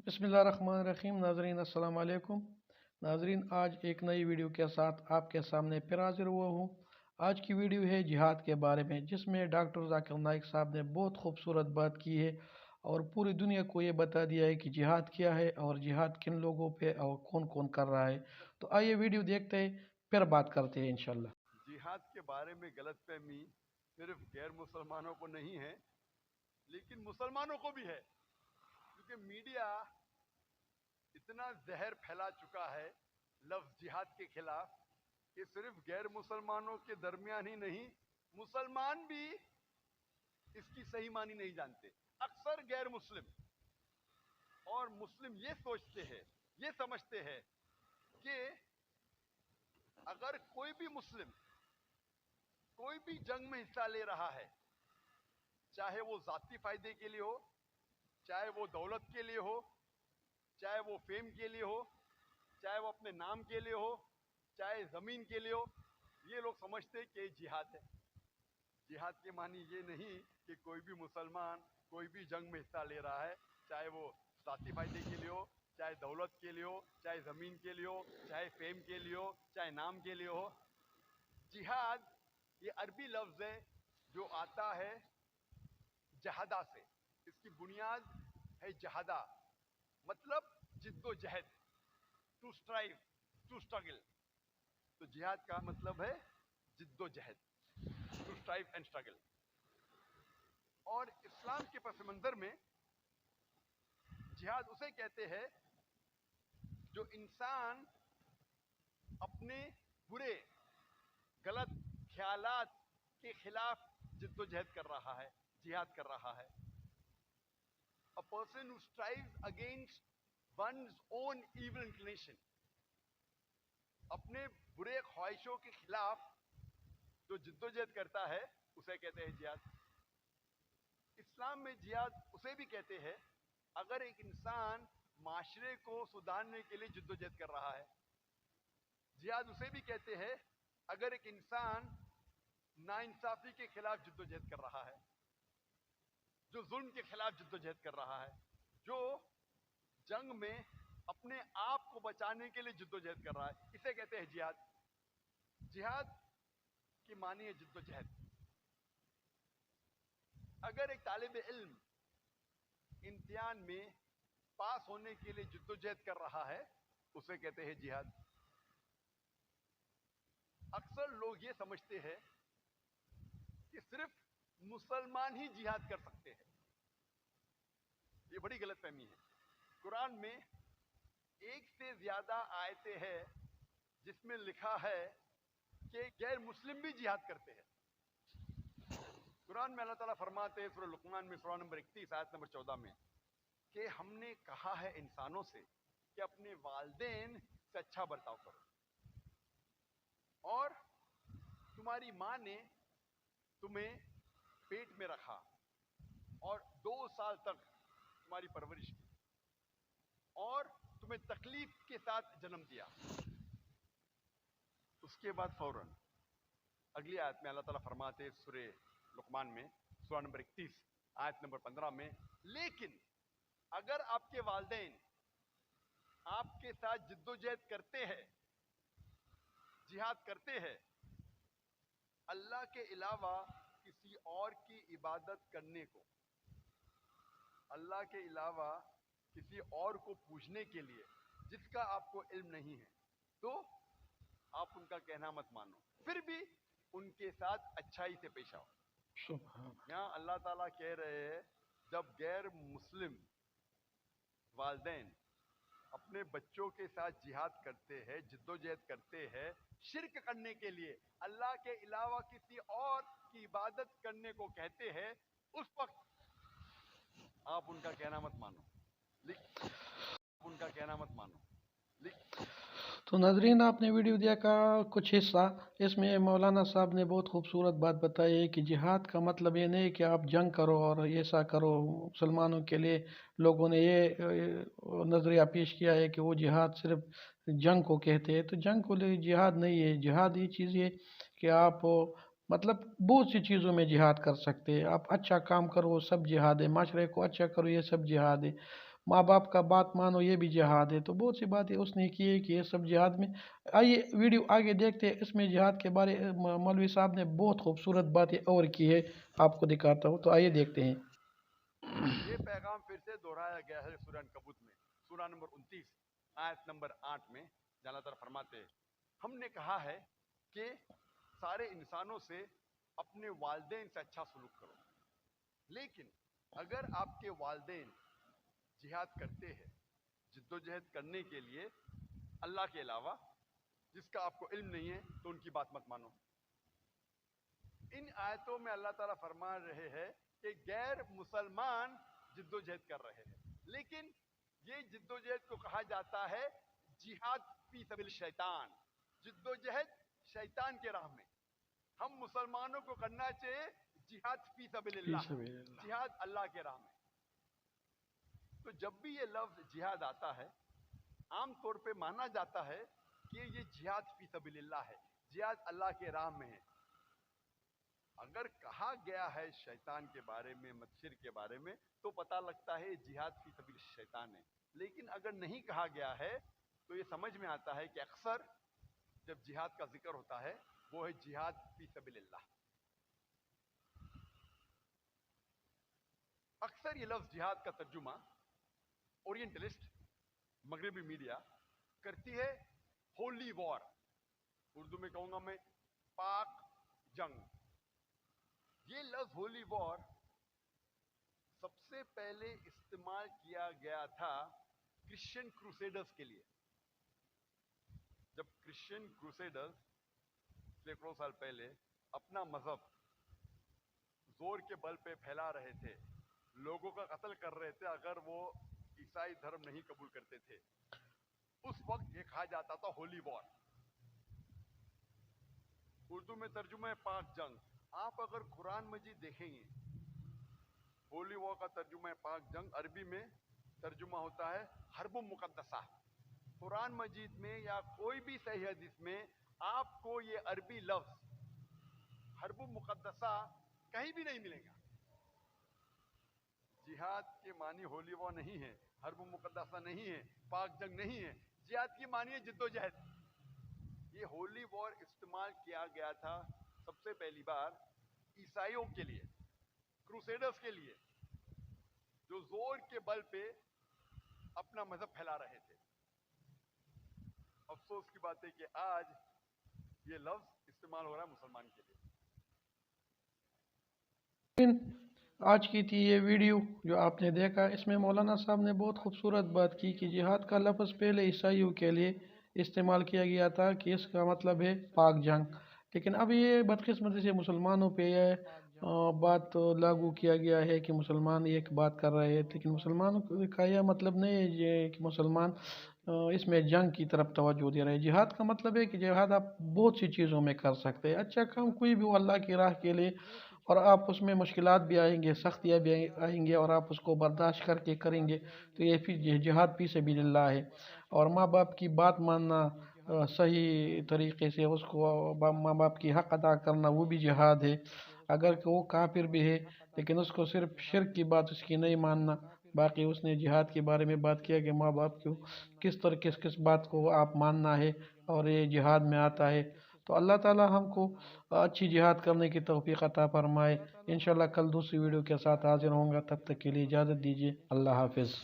बिस्मिल्लाहिर्रहमानिर्रहीम। नाजरीन अस्सलाम वालेकुम। नाजरीन, आज एक नई वीडियो के साथ आपके सामने फिर हाजिर हुआ हूँ। आज की वीडियो है जिहाद के बारे में, जिसमें डॉक्टर जाकिर नाइक साहब ने बहुत खूबसूरत बात की है और पूरी दुनिया को ये बता दिया है कि जिहाद क्या है और जिहाद किन लोगों पे और कौन कौन कर रहा है। तो आइए वीडियो देखते हैं, फिर बात करते हैं इंशाल्लाह। जिहाद के बारे में गलतफहमी सिर्फ गैर मुसलमानों को नहीं है, लेकिन मुसलमानों को भी है, क्योंकि मीडिया इतना जहर फैला चुका है लफ्ज जिहाद के खिलाफ कि सिर्फ गैर मुसलमानों के दरमियान ही नहीं, मुसलमान भी इसकी सही मानी नहीं जानते। अक्सर गैर मुस्लिम और मुस्लिम ये सोचते हैं, ये समझते हैं कि अगर कोई भी मुस्लिम कोई भी जंग में हिस्सा ले रहा है, चाहे वो जाती फायदे के लिए हो, चाहे वो दौलत के लिए हो, चाहे वो फेम के लिए हो, चाहे वो अपने नाम के लिए हो, चाहे जमीन के लिए हो, ये लोग समझते हैं कि जिहाद है। जिहाद के मानी ये नहीं कि कोई भी मुसलमान कोई भी जंग में हिस्सा ले रहा है, चाहे वो जाती फायदे के लिए हो, चाहे दौलत के लिए हो, चाहे जमीन के लिए हो, चाहे फेम के लिए हो, चाहे नाम के लिए हो। जिहाद ये अरबी लफ्ज है जो आता है जहादा से। इसकी बुनियाद है जहादा, मतलब जिद्दोजहद, टू स्ट्राइव, टू स्ट्रगल। तो जिहाद का मतलब है जिद्दोजहद, टू स्ट्राइव एंड स्ट्रगल। और इस्लाम के पस मंजर में जिहाद उसे कहते हैं जो इंसान अपने बुरे गलत ख्यालात के खिलाफ जिद्दोजहद कर रहा है, जिहाद कर रहा है। A person who strives against one's own evil inclination, अपने बुरे ख्वाहिशों के खिलाफ जो जिद्दोजहद करता है, उसे कहते हैं जिहाद। इस्लाम में जिहाद उसे भी कहते हैं अगर एक इंसान माशरे को सुधारने के लिए जिद्दोजहद कर रहा है। जिहाद उसे भी कहते हैं अगर एक इंसान नाइंसाफी के खिलाफ जिद्दोजहद कर रहा है, जो जुल्म के खिलाफ जिद्दोजहद कर रहा है, जो जंग में अपने आप को बचाने के लिए जिद्दोजहद कर रहा है, इसे कहते हैं जिहाद। जिहाद की मानी है जिद्दोजहद। अगर एक तालिब इल्म इम्तिहान में पास होने के लिए जिद्दोजहद कर रहा है, उसे कहते हैं जिहाद। अक्सर लोग ये समझते हैं कि सिर्फ मुसलमान ही जिहाद कर सकते हैं। ये बड़ी गलतफहमी है। कुरान में एक से ज्यादा आयतें हैं जिसमें लिखा है कि गैर मुस्लिम भी जिहाद करते हैं। कुरान में अल्लाह ताला फरमाते हैं सूरह लुक़मान में सूरह नंबर 31 आयत नंबर 14 में कि हमने कहा है इंसानों से कि अपने वालिदैन से अच्छा बर्ताव करो, और तुम्हारी माँ ने तुम्हें पेट में रखा और 2 साल तक तुम्हारी परवरिश की और तुम्हें तकलीफ के साथ जन्म दिया। उसके बाद फौरन अगली आयत में अल्लाह ताला फरमाते सूरह लुक़मान में सूरह नंबर 31 आयत नंबर 15 में, लेकिन अगर आपके वालिदैन आपके साथ जिद्दोजहद करते हैं, जिहाद करते हैं, अल्लाह के अलावा किसी और की इबादत करने को, अल्लाह के अलावा किसी और को पूजने के लिए जिसका आपको इल्म नहीं है, तो आप उनका कहना मत मानो, फिर भी उनके साथ अच्छाई से पेश आओ। यहाँ अल्लाह ताला कह रहे हैं जब गैर मुस्लिम वालिदैन अपने बच्चों के साथ जिहाद करते हैं, जिद्दोजहद करते हैं शिर्क करने के लिए, अल्लाह के अलावा किसी और की इबादत करने को कहते हैं, उस वक्त आप उनका कहना मत मानो, उनका कहना मत मानो। तो नाजरीन, आपने वीडियो देखा कुछ हिस्सा। इसमें मौलाना साहब ने बहुत खूबसूरत बात बताई है कि जिहाद का मतलब ये नहीं कि आप जंग करो और ऐसा करो। मुसलमानों के लिए लोगों ने ये नज़रिया पेश किया है कि वो जिहाद सिर्फ जंग को कहते हैं, तो जंग को लिए जिहाद नहीं है। जिहाद ये चीज़ है कि आप मतलब बहुत सी चीज़ों में जिहाद कर सकते हैं। आप अच्छा काम करो, सब जिहाद है। माशरे को अच्छा करो, ये सब जिहाद है। माँ बाप का बात मानो ये भी जिहाद है। तो बहुत सी बातें उसने की है कि ये सब जिहाद में। आइए वीडियो आगे देखते हैं, इसमें जिहाद के बारे मौलवी साहब ने बहुत खूबसूरत बातें और की है, आपको दिखाता हूँ, तो आइए देखते हैं। ये पैगाम फिर से दोहराया गया है सूरह अनकबूत में, सूरह नंबर 29 आयत नंबर 8 में, जहाँ अल्लाह ताला फरमाते हैं, हमने कहा है कि सारे इंसानों से अपने वालिदैन से अच्छा सलूक करो, लेकिन अगर आपके वालिदैन जिहाद करते हैं, जिद्दोजहद करने के लिए अल्लाह के अलावा, जिसका आपको इल्म नहीं है, तो उनकी बात मत मानो। इन आयतों में अल्लाह ताला फरमा रहे हैं कि गैर मुसलमान जिद्दोजहद कर रहे हैं, लेकिन ये जिद्दोजहद को कहा जाता है जिहाद फी सबिल शैतान, जिद्दोजहद शैतान के राह में। हम मुसलमानों को करना चाहिए जिहाद फी सबिलिल्लाह, जिहाद अल्लाह के राह में। तो जब भी ये लफ्ज जिहाद आता है, आम तौर पे माना जाता है कि ये जिहाद फी सबिलिल्लाह है, जिहाद अल्लाह के राह में है। अगर कहा गया है शैतान के बारे में, मच्छर के बारे में, तो पता लगता है जिहाद फी सबिल शैतान है। लेकिन अगर नहीं कहा गया है तो ये समझ में आता है कि अक्सर जब जिहाद का जिक्र होता है वो है जिहाद फी सबिलिल्लाह। अक्सर ये लफ्ज जिहाद का तर्जुमा ओरिएंटलिस्ट, मगरबी मीडिया करती है होली वॉर, उर्दू में कहूंगा मैं पाक जंग। ये लफ्ज होली वॉर सबसे पहले इस्तेमाल किया गया था क्रिश्चियन क्रूसेडर्स के लिए। जब क्रिश्चियन क्रूसेडर्स सैकड़ों साल पहले अपना मजहब जोर के बल पे फैला रहे थे, लोगों का कत्ल कर रहे थे अगर वो ईसाई धर्म नहीं कबूल करते थे, उस वक्त ये कहा जाता था होली वॉर। उर्दू में तर्जुमा है पाक जंग। आप अगर कुरान मजीद देखेंगे, होली वॉर का तर्जुमा है पाक जंग, अरबी में तर्जुमा होता है हर्ब मुकद्दसा। कुरान मजीद में या कोई भी सही हदीस में आपको ये अरबी लफ्ज हर्ब मुकद्दसा कहीं भी नहीं मिलेगा। जिहाद के मानी होली वॉर नहीं है, हर्ब मुकद्दसा नहीं है, पाक जंग नहीं है। जिहाद की मानी है जिद्दोजहद। ये होली वॉर इस्तेमाल किया गया था सबसे पहली बार ईसाइयों के लिए, क्रूसेडर्स के लिए, जो जोर के बल पे अपना मजहब फैला रहे थे। अफसोस की बात है कि आज ये लफ्ज इस्तेमाल हो रहा है मुसलमान के लिए। आज की थी ये वीडियो जो आपने देखा, इसमें मौलाना साहब ने बहुत खूबसूरत बात की कि जिहाद का लफ्ज़ पहले ईसाइयों के लिए इस्तेमाल किया गया था कि इसका मतलब है पाक जंग, लेकिन अब ये बदकिस्मती से मुसलमानों पे यह बात लागू किया गया है कि मुसलमान एक बात कर रहे हैं, लेकिन मुसलमानों का यह मतलब नहीं है ये कि मुसलमान इसमें जंग की तरफ तवज्जो दे रहे हैं। जिहाद का मतलब है कि जिहाद आप बहुत सी चीज़ों में कर सकते हैं, अच्छा काम कोई भी हो अल्लाह की राह के लिए, और आप उसमें मुश्किलात भी आएंगे, सख्तियाँ भी आएंगे, और आप उसको बर्दाश्त करके करेंगे, तो ये फिर जिहाद फी सबिलिल्लाह है। और माँ बाप की बात मानना सही तरीके से, उसको माँ बाप की हक़ अदा करना, वो भी जिहाद है। अगर वो काफिर भी है लेकिन उसको सिर्फ शिर्क की बात उसकी नहीं मानना। बाकी उसने जिहाद के बारे में बात किया कि माँ बाप को किस तरह किस बात को आप मानना है, और ये जिहाद में आता है। तो अल्लाह ताला हमको अच्छी जिहाद करने की तौफीक अता फरमाए। इंशाल्लाह कल दूसरी वीडियो के साथ हाजिर होऊंगा, तब तक के लिए इजाज़त दीजिए। अल्लाह हाफिज़।